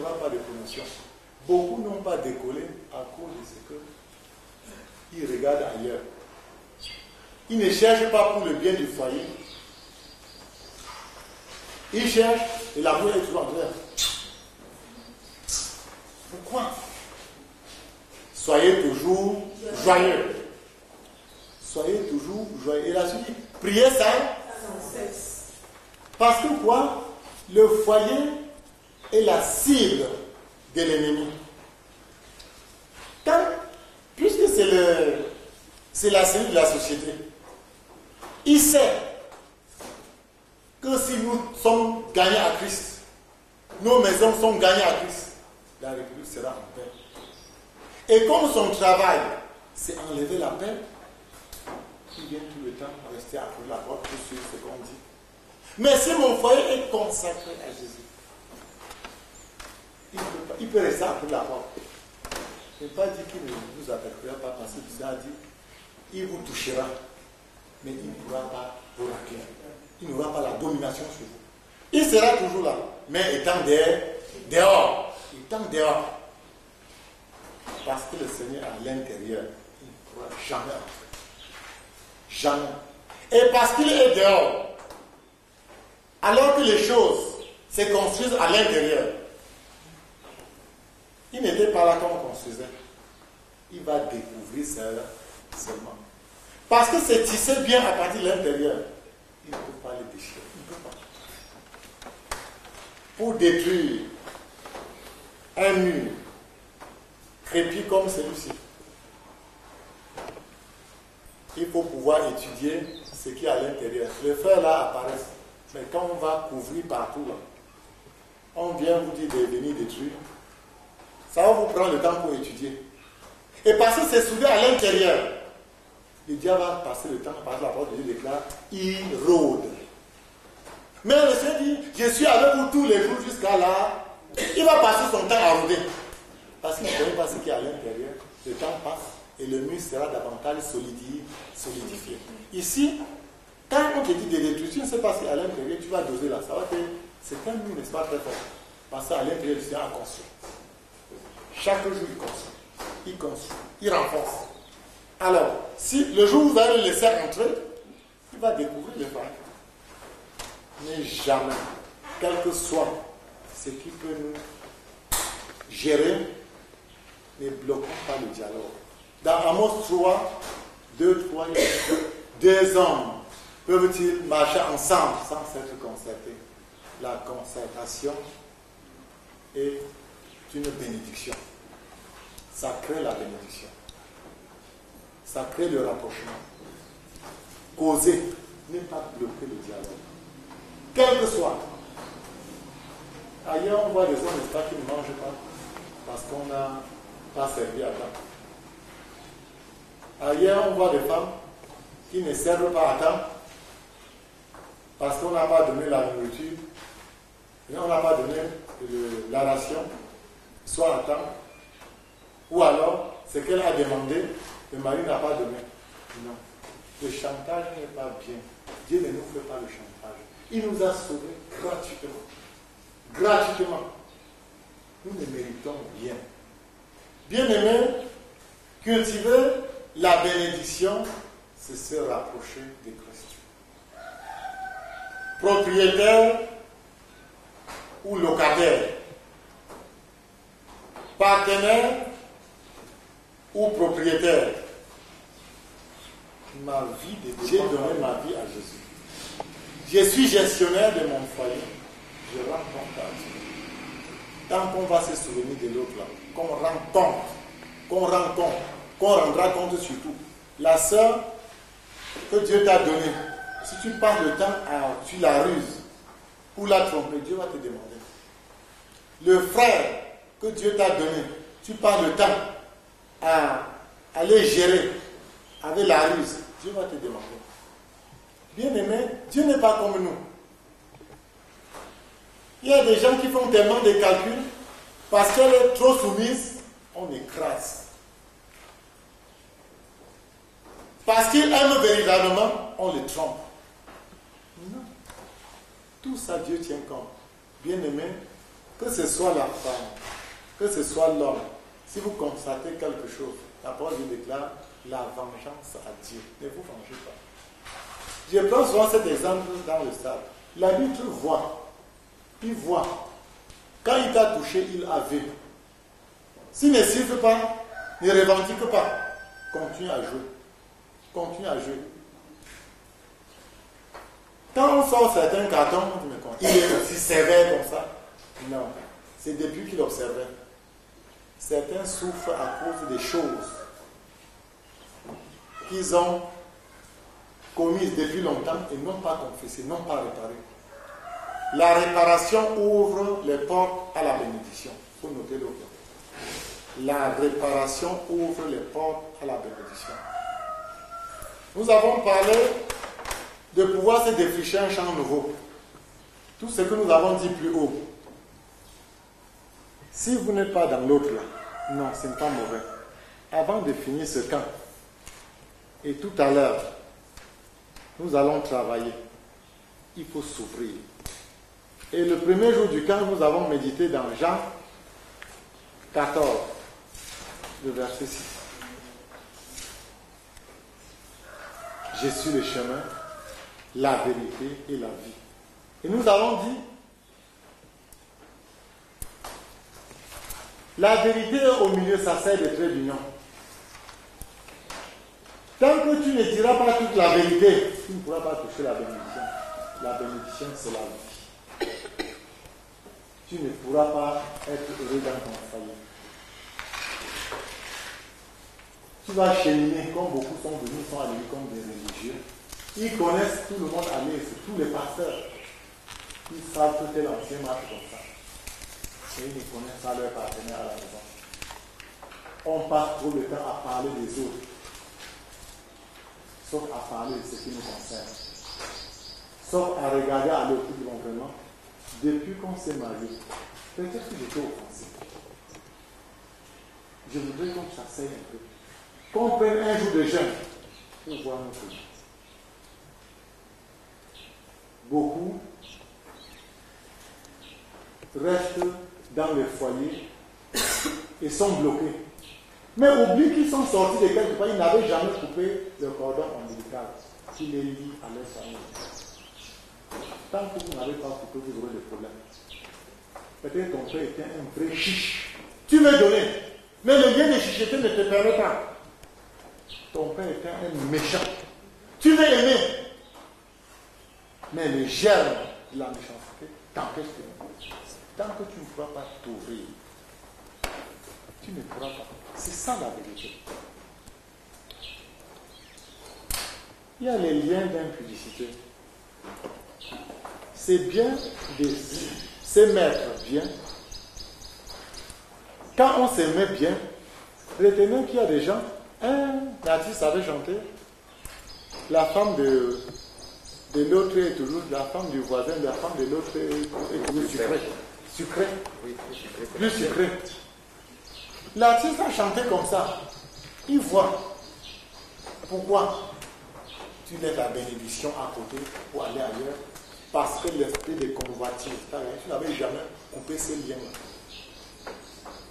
n'aura pas de promotion. Beaucoup n'ont pas décollé à cause de ce qu'ils regardent ailleurs. Ils ne cherchent pas pour le bien du foyer. Ils cherchent et l'amour est toujours en l'air. Pourquoi? Soyez toujours joyeux. Soyez toujours joyeux. Et la suite, priez ça sans cesse. Parce que quoi? Le foyer est la cible de l'ennemi. Puisque c'est la cible de la société, il sait que si nous sommes gagnés à Christ, nos maisons sont gagnées à Christ, la République sera en paix. Et comme son travail, c'est enlever la paix, il vient tout le temps rester à la porte pour suivre ce qu'on dit. Mais si mon foyer est consacré à Jésus, il peut rester à la porte. Il ne pas dire qu'il ne vous attaquera pas parce qu'il a dit, il vous touchera, mais il ne pourra pas vous racler. Il n'aura pas la domination sur vous. Il sera toujours là, mais étant dehors. Étant dehors. Parce que le Seigneur à l'intérieur, il ne pourra jamais entrer. Jamais. Et parce qu'il est dehors, alors que les choses se construisent à l'intérieur, il n'était pas là quand on construisait. Il va découvrir cela seulement. Parce que c'est tissé bien à partir de l'intérieur. Il ne peut pas les déchirer. Il ne peut pas. Pour détruire un mur crépi comme celui-ci, il faut pouvoir étudier ce qui est à l'intérieur. Les fers là apparaissent. Mais quand on va couvrir partout là, on vient vous dire de venir détruire. Ça va vous prendre le temps pour étudier. Et parce que c'est soudé à l'intérieur, le diable va passer le temps, parce que la parole de Dieu déclare, il rôde. Mais le Seigneur dit, je suis avec vous tous les jours jusqu'à là. Il va passer son temps à rôder. Parce qu'il ne connaît pas ce qui est à l'intérieur. Le temps passe et le mur sera davantage solidifié. Ici, quand on te dit de détruire, tu ne sais pas ce qu'il y a à l'intérieur, tu vas doser là. Ça va te... C'est un mur, n'est-ce pas, très fort. Parce qu'à l'intérieur, tu as construit. Chaque jour, il construit, il renforce. Alors, si le jour où vous allez le laisser entrer, il va découvrir le failles. Mais jamais, quel que soit ce qui peut nous gérer, ne bloquons pas le dialogue. Dans Amos 3, 2-3, deux hommes peuvent-ils marcher ensemble sans s'être concertés? La concertation est une bénédiction. Ça crée la bénédiction. Ça crée le rapprochement. Causer, ne pas bloquer le dialogue. Quel que soit. Ailleurs, on voit des hommes qui ne mangent pas parce qu'on n'a pas servi à temps. Ailleurs, on voit des femmes qui ne servent pas à temps parce qu'on n'a pas donné la nourriture, et on n'a pas donné la ration, soit à temps, ou alors ce qu'elle a demandé, le mari n'a pas donné. Non. Le chantage n'est pas bien. Dieu ne nous fait pas le chantage. Il nous a sauvés gratuitement. Gratuitement. Nous ne méritons rien. Bien-aimés, cultiver la bénédiction, c'est se rapprocher de Christ. Propriétaire ou locataire, partenaire ou propriétaire, ma vie de Dieu, j'ai donné ma vie à Jésus. Je suis gestionnaire de mon foyer. Je rends compte à Dieu. Tant qu'on va se souvenir de l'autre là, qu'on rend compte, qu'on rendra compte surtout. La sœur que Dieu t'a donnée, si tu passes le temps tu la ruses ou la tromper, Dieu va te demander. Le frère que Dieu t'a donné, tu passes le temps à aller gérer avec la ruse, Dieu va te demander. Bien-aimé, Dieu n'est pas comme nous. Il y a des gens qui font tellement de calculs, parce qu'elle est trop soumise, on écrase. Parce qu'il aime véritablement, on le trompe. Non. Tout ça, Dieu tient compte. Bien-aimé, que ce soit la femme, que ce soit l'homme, si vous constatez quelque chose, la parole vous déclare la vengeance à Dieu. Ne vous vengez pas. Je prends souvent cet exemple dans le sable. L'arbitre voit. Il voit. Quand il t'a touché, il a vu. S'il ne siffle pas, ne revendique pas. Continue à jouer. Continue à jouer. Quand on sort certains cartons, il est aussi sévère comme ça. Non. C'est depuis qu'il observait. Certains souffrent à cause des choses qu'ils ont commises depuis longtemps et n'ont pas confessé, n'ont pas réparé. La réparation ouvre les portes à la bénédiction. Il faut noter le point. La réparation ouvre les portes à la bénédiction. Nous avons parlé de pouvoir se défricher un champ nouveau. Tout ce que nous avons dit plus haut. Si vous n'êtes pas dans l'autre là, non, ce n'est pas mauvais. Avant de finir ce camp, et tout à l'heure, nous allons travailler. Il faut s'ouvrir. Et le premier jour du camp, nous avons médité dans Jean 14, le verset 6. Je suis le chemin, la vérité et la vie. Et nous avons dit, la vérité au milieu, ça sert de trait d'union. Tant que tu ne diras pas toute la vérité, tu ne pourras pas toucher la bénédiction. La bénédiction, c'est la vie. Tu ne pourras pas être heureux dans ton foyer. Tu vas cheminer comme beaucoup sont venus, sont allés comme des religieux. Ils connaissent tout le monde à l'aise, tous les pasteurs. Ils savent que tel ancien marche comme ça. Et ils ne connaissent pas leur partenaire à la maison. On passe trop de temps à parler des autres, sauf à parler de ce qui nous concerne. Sauf à regarder à l'autre qui vont vraiment. Depuis qu'on s'est marié, peut-être que j'étais offensé. Je voudrais qu'on s'asseye un peu. Qu'on prenne un jour de jeûne pour voir notre vie. Beaucoup restent dans les foyers et sont bloqués. Mais oublient qu'ils sont sortis de quelque part, ils n'avaient jamais coupé le cordon ombilical qui les lie à leur famille. Tant que vous n'avez pas coupé, vous aurez des problèmes. Peut-être ton père était un vrai chiche. Tu veux donner, mais le lien de chicheté ne te permet pas. Ton père était un méchant. Tu veux aimer, mais le germe de la méchanceté t'empêche de aimer. Tant que tu ne pourras pas t'ouvrir, tu ne pourras pas. C'est ça la vérité. Il y a les liens d'impudicité. C'est bien de se mettre bien. Quand on se met bien, retenez qu'il y a des gens, un artiste avait chanté, la femme de l'autre est toujours, la femme du voisin, la femme de l'autre est toujours sucrée. Sucrée. Oui, plus sucrée. L'artiste a chanté comme ça. Il voit. Pourquoi tu laisses la bénédiction à côté pour aller ailleurs? Parce que l'esprit de convoitise, tu n'avais jamais coupé ces liens-là.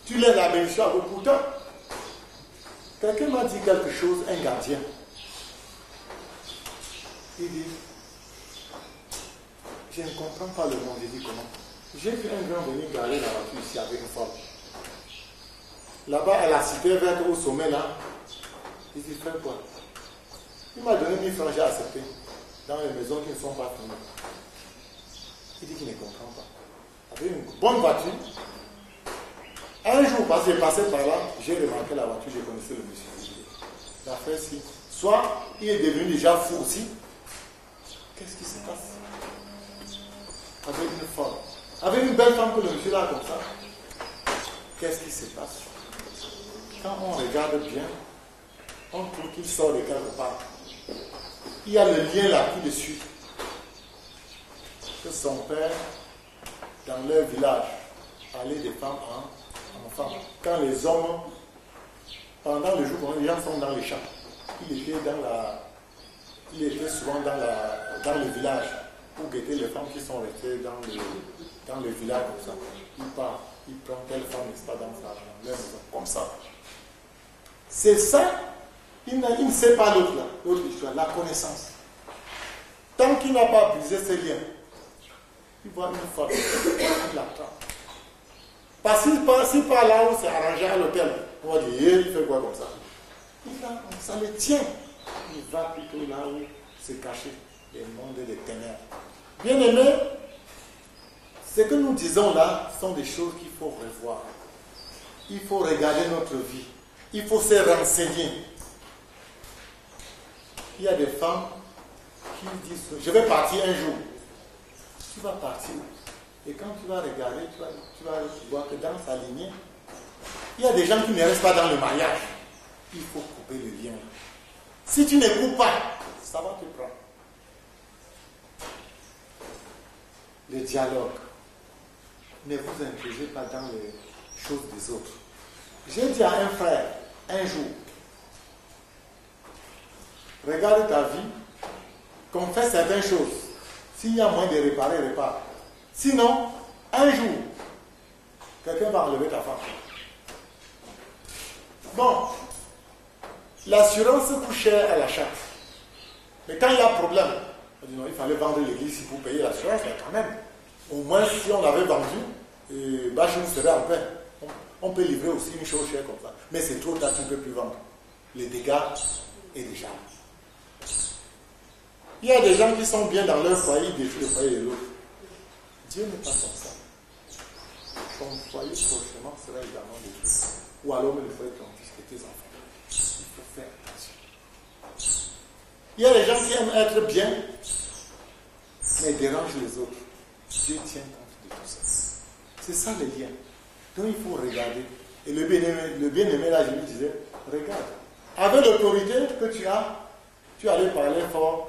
Tu laisses la bénédiction à côté. Pourtant, quelqu'un m'a dit quelque chose, un gardien. Il dit, je ne comprends pas le monde. Il dit comment? J'ai vu un grand venir garer la voiture ici avec une femme. Là-bas, à la cité verte au sommet, là, il dit, fais quoi? Il m'a donné 1000 francs, j'ai accepté. Dans les maisons qui ne sont pas finies. Il dit qu'il ne comprend pas. Avec une bonne voiture. Un jour, parce que j'ai passé par là, j'ai remarqué la voiture, j'ai connaissé le monsieur. L'affaire, si. Soit il est devenu déjà fou aussi. Qu'est-ce qui se passe? Avec une femme. Avec une belle femme que le monsieur là comme ça. Qu'est-ce qui se passe? Quand on regarde bien, on trouve qu'il sort de quelque part. Il y a le lien là qui le suit. Que son père, dans leur village, allait de femme en femme. Quand les hommes, pendant le jour, quand les gens sont dans les champs, il était souvent dans le village. pour guetter les femmes qui sont restées dans le village comme ça. Il part, il prend telle femme, n'est-ce pas, dans leur maison, comme ça. C'est ça, il ne sait pas l'autre là, l'autre histoire, la connaissance. Tant qu'il n'a pas brisé ses liens, il voit une femme, il l'attrape. Parce qu'il part là où c'est arrangé à l'hôtel, on va dire, il fait quoi comme ça? Ça le tient. Il va plutôt là où se cacher les mondes des ténèbres. Bien aimé, ce que nous disons là sont des choses qu'il faut revoir. Il faut regarder notre vie. Il faut se renseigner. Il y a des femmes qui disent, je vais partir un jour. Tu vas partir. Et quand tu vas regarder, tu vas voir que dans sa lignée, il y a des gens qui ne restent pas dans le mariage. Il faut couper le lien. Si tu ne coupes pas, ça va te prendre. Le dialogue. Ne vous intrigez pas dans les choses des autres. J'ai dit à un frère, un jour, regarde ta vie, qu'on fait certaines choses. S'il y a moyen de réparer, répare. Sinon, un jour, quelqu'un va enlever ta femme. Bon, l'assurance coûte cher à l'achat. Mais quand il y a problème, on dit non, il fallait vendre l'église pour payer l'assurance, mais quand même, au moins si on l'avait vendu, Bachung serait en paix. On peut livrer aussi une chose chère comme ça. Mais c'est trop tard, tu ne peux plus vendre. Les dégâts est déjà. Il y a des gens qui sont bien dans leur foyer, ils détruisent le foyer de l'autre. Dieu n'est pas comme ça. Ton foyer prochainement sera également détruit. Ou alors même le foyer de ton fils et tes enfants. Il faut faire attention. Il y a des gens qui aiment être bien, mais dérangent les autres. Dieu tient compte de tout ça. C'est ça le lien. Donc il faut regarder. Et le bien-aimé là, je lui disais, regarde. Avec l'autorité que tu as, tu allais parler fort.